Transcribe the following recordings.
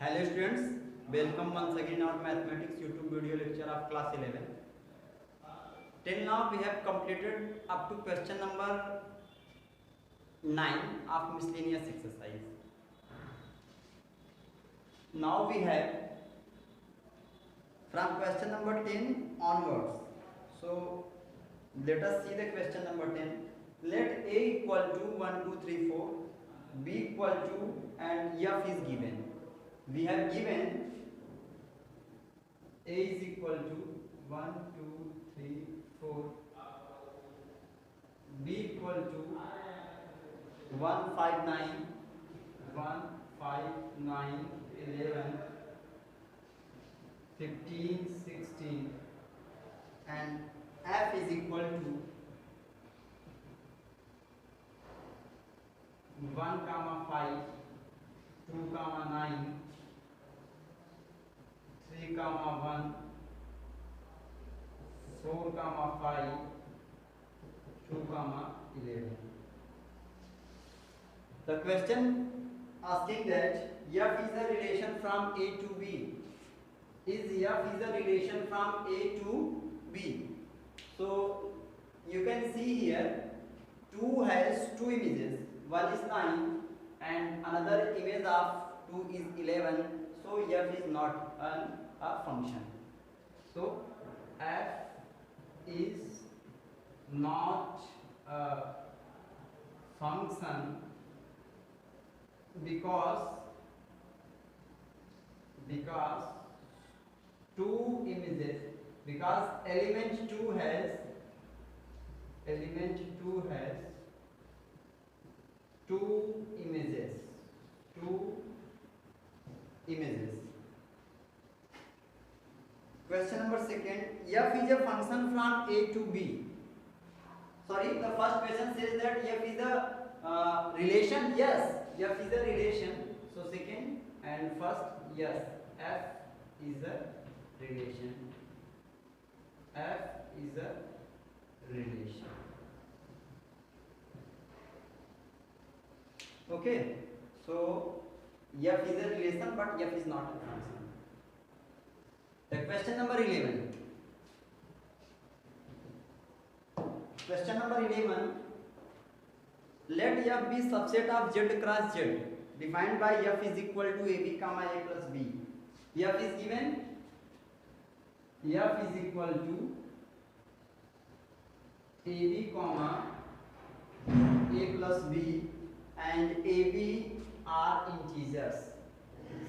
Hello students, welcome once again our mathematics YouTube video lecture of class 11. Till now we have completed up to question number 9 of miscellaneous exercise. Now we have from question number 10 onwards. So let us see the question number 10. Let A equal to 1, 2, 3, 4, B equal to and F is given. We have given A is equal to 1, 2, 3, 4, B equal to 1, 5, 9, 1, 5, 9, 11, 15, 16 and F is equal to 1, 5, 2, 9, 3, 1, 4, 5, 2, 11. The question asking that F is a relation from A to B. Is F is a relation from A to B? So you can see here 2 has two images. One is 9 and another image of 2 is 11. So F is not a function. So F is not a function because two images, because element 2 has two images. Question number second, F is a function from A to B. Sorry, the first question says that F is a relation. Yes, F is a relation. So second and first, yes, F is a relation. F is a relation. Okay, so F is a relation, but F is not a function. The question number 11. Question number 11. Let F be subset of Z cross Z, defined by F is equal to AB comma A plus B. F is given. F is equal to AB comma A plus B and AB are integers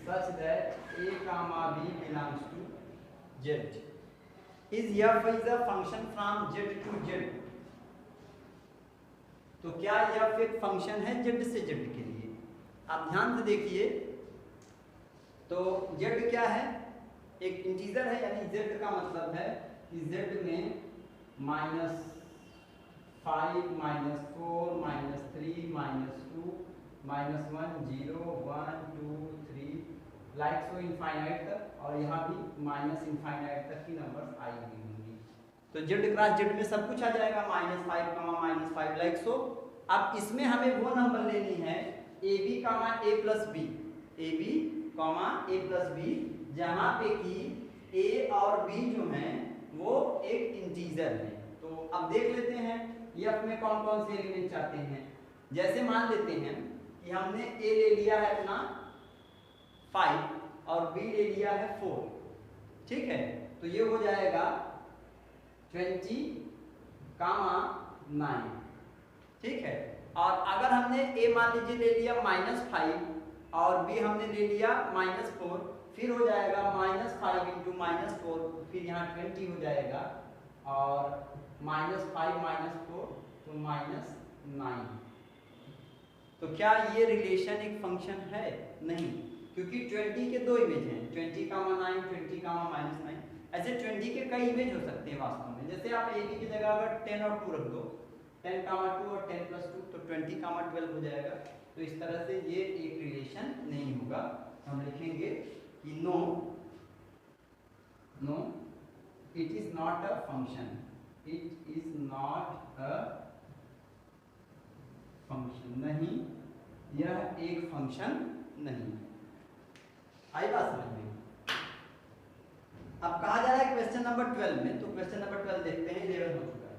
such that A comma B belongs to Z. Is F is a function from Z to Z? तो क्या F एक function है Z से Z के लिए? आप ध्यान से देखिए, तो Z क्या है? एक इंटीजर है, यानी Z का मतलब है कि Z में -5, -4, -3, -2, -1, 0, 1, 2, 3 लाइक सो इनफाइनाइट तक, और यहाँ भी माइनस इनफाइनाइट तक की नंबर्स आई हुई होंगी. तो Z क्रॉस Z में सब कुछ आ जाएगा, -5, -5 लाइक सो. अब इसमें हमें वो नंबर लेनी है AB, A plus B, AB, A plus B, जहाँ पे कि A और B जो हैं वो एक इंटीजर है. तो अब देख लेते हैं F में कौन कौन से एलिमेंट आते हैं. जैसे मान लेते हैं कि हमने A ले लिया है अपना 5 और B ले लिया है 4. ठीक है, तो ये हो जाएगा 20, 9. ठीक है, और अगर हमने A मान लीजिए ले लिया -5 और B हमने ले लिया -4, फिर हो जाएगा -5 इंटू -4, फिर यहाँ 20 हो जाएगा, और -5 -4 तो -9. तो क्या ये रिलेशन एक फंक्शन है? नहीं, क्योंकि 20 के दो इमेज हैं, 20, 9, 20, -9. ऐसे 20 के कई इमेज हो सकते हैं वास्तव में. जैसे आप AB की जगह अगर 10 और 2 रख दो, 10, 2 और 10 प्लस 2 तो 20, 12 हो जाएगा. तो इस तरह से ये एक रिलेशन नहीं होगा. हम लिखेंगे कि no, it is not a function. It is not a function. नहीं, यह एक फंक्शन नहीं. आई बात समझ में? अब कहा जा रहा है क्वेश्चन नंबर 12 में, तो क्वेश्चन नंबर 12 देखते हैं, 11 हो चुका है।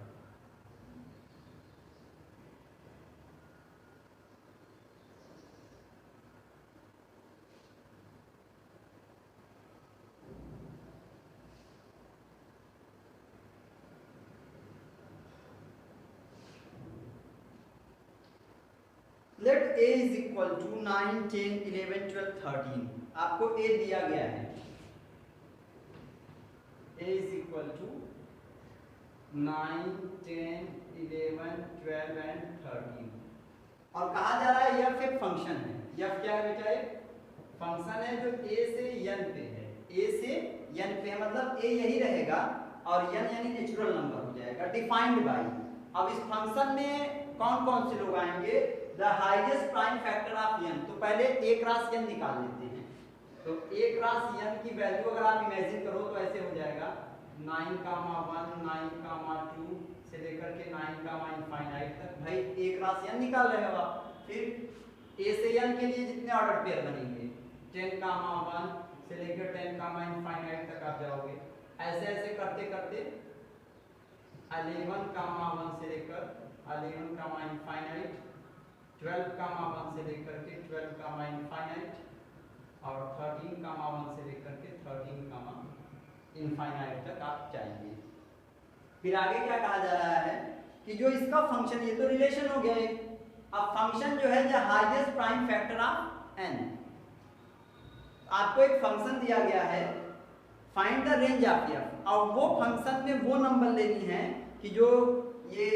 Let a is equal to 9, 10, 11, 12, 13। आपको a दिया गया है, a is equal to 9, 10, 11, 12 and 13 और कहा जा रहा है f एक फंक्शन है। f क्या है बेटा? एक फंक्शन है जो a से n पे है, a से n पे है, मतलब a यही रहेगा और n यानी नेचुरल नंबर हो जाएगा, डिफाइंड बाय। अब इस फंक्शन में कौन कौन से लोग आएंगे? The highest prime factor of n। तो पहले a क्रॉस n निकाल लेते हैं। तो a क्रॉस n की वैल्यू अगर आप इमेजिन करो तो ऐसे हो जाएगा 9, 1, 9, 2 से लेकर के 9, इनफाइनाइट तक। भाई a क्रॉस n निकाल रहे हो आप। फिर a से n के लिए जितने ऑर्डर पेयर बनेंगे 10, 1 से लेकर 10, इनफाइनाइट तक आप जाओगे। ऐसे ऐसे करते करते 11, 1 से लेकर 11, इनफाइनाइट, 12, 1 से लेकर के 12, इनफाइनाइट और 13, 1 से लेकर के 13, इनफाइनाइट तक आप जाएंगे। फिर आगे क्या कहा जा रहा है कि जो इसका फंक्शन, ये तो रिलेशन हो गया एक। अब फंक्शन जो है the highest prime factor of n। आपको एक फंक्शन दिया गया है, find the range of f, और वो फंक्शन में वो नंबर लेनी है कि जो ये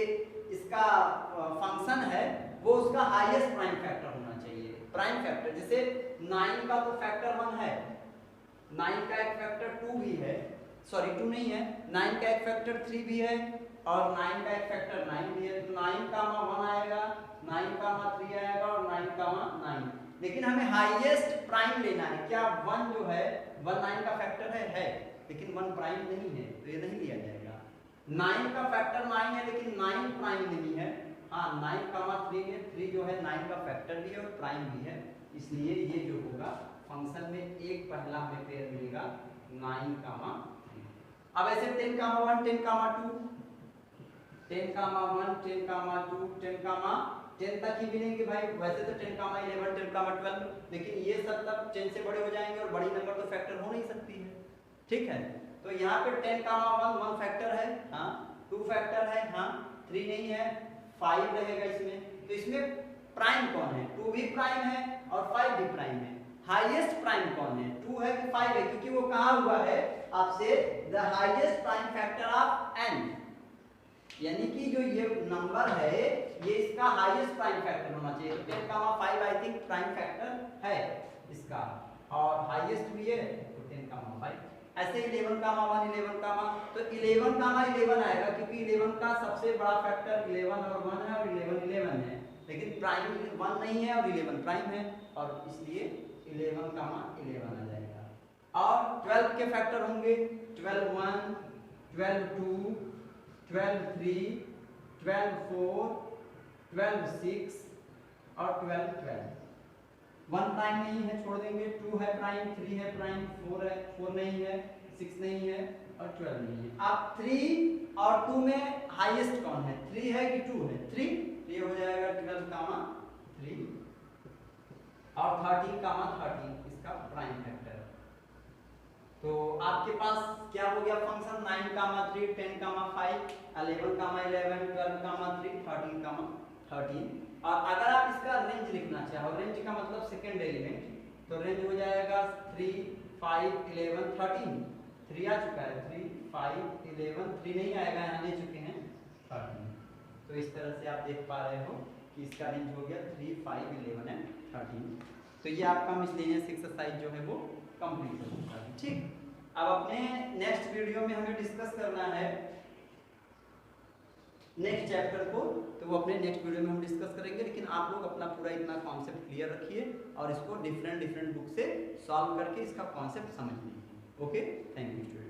इसका फंक्शन है वो उसका हाईएस्ट प्राइम फैक्टर होना चाहिए। प्राइम फैक्टर जैसे 9 का तो फैक्टर 1 है, 9 का एक फैक्टर 2 भी है, सॉरी 2 नहीं है, 9 का एक फैक्टर 3 भी है और 9 का एक फैक्टर 9 भी है। तो 9, 1 आएगा, 9, 3 आएगा और 9, 9। लेकिन हमें हाईएस्ट प्राइम लेना है। क्या 1 जो है 1 9 का फैक्टर है, लेकिन 1 प्राइम नहीं है, तो ये नहीं लिया जाएगा। 9 का फैक्टर 9 है लेकिन 9 प्राइम नहीं है। हाँ 9, 3 है, 3 जो है 9 का फैक्टर भी है और प्राइम भी है, इसलिए ये जो होगा फंक्शन में एक पहला हमें पेयर मिलेगा 9, 3। अब ऐसे 10, 1, 10, 2, 10, 1, 10, 2, 10 तक ही मिलेंगे भाई। वैसे तो 10, 11, 10, 12, लेकिन ये सब तब 10 से बड़े हो जाएंगे और बड़ी नंबर तो फैक्टर हो नहीं सकती है, ठीक है। तो यहाँ पे 10, 1 फैक्टर है, हाँ 2 फैक्टर है, हाँ 3 नहीं है, 5 रहेगा इसमें। तो इसमें प्राइम कौन है? 2 भी प्राइम है और 5 भी प्राइम है। हाईएस्ट प्राइम कौन है? 2 है कि 5 है? क्योंकि वो कहा हुआ है आपसे the highest prime factor of n, यानी कि जो ये नंबर है ये इसका हाईएस्ट प्राइम फैक्टर होना चाहिए। तो 10, 5 आई थिंक प्राइम फैक्टर है इसका और हाईएस्ट भी है, तो 10, 5। ऐसे 11, 1, 11, तो 11, 11 आएगा क्योंकि 11 का सबसे बड़ा फैक्टर 11 और 1 है और 11, 11 है, लेकिन प्राइम 1 नहीं है और 11 प्राइम है और इसलिए 11, 11 आ जाएगा। और 12 के फैक्टर होंगे 12, 1, 12, 2, 12, 3, 12, 4, 12, 6 और 12, 12। 1 प्राइम नहीं है, छोड़ देंगे। 2 है प्राइम, 3 है प्राइम, 4 है, 4 नहीं है, 6 नहीं है और 12 नहीं है। अब 3 और 2 में हाईएस्ट कौन है? 3 है कि 2 है? 3, ये हो जाएगा 12, 3 और 13, 13 इसका प्राइम फैक्टर। तो आपके पास क्या हो गया फंक्शन? 9, 3, 10, 5, 11, 11, 12, 3, 13, 13। और अगर आप इसका रेंज लिखना चाहो, रेंज का मतलब सेकेंड एलिमेंट, तो रेंज हो जाएगा 3, 5, 11, 13। 3 आ चुका है, 3, 5, 11, 3 नहीं आएगा, यहाँ ले चुके हैं 13। तो इस तरह से आप देख पा रहे हो कि इसका रेंज हो गया 3, 5, 11 एंड 13। तो ये आपका मिसलेनियस एक्सरसाइज जो है वो कंप्लीट हो चुका है, ठीक। अब अपने नेक्स्ट वीडियो में हमें डिस्कस करना है नेक्स्ट चैप्टर को, तो वो अपने नेक्स्ट वीडियो में हम डिस्कस करेंगे। लेकिन आप लोग अपना पूरा इतना कॉन्सेप्ट क्लियर रखिए और इसको डिफरेंट बुक से सॉल्व करके इसका कॉन्सेप्ट समझ लीजिए। Okay, thank you student.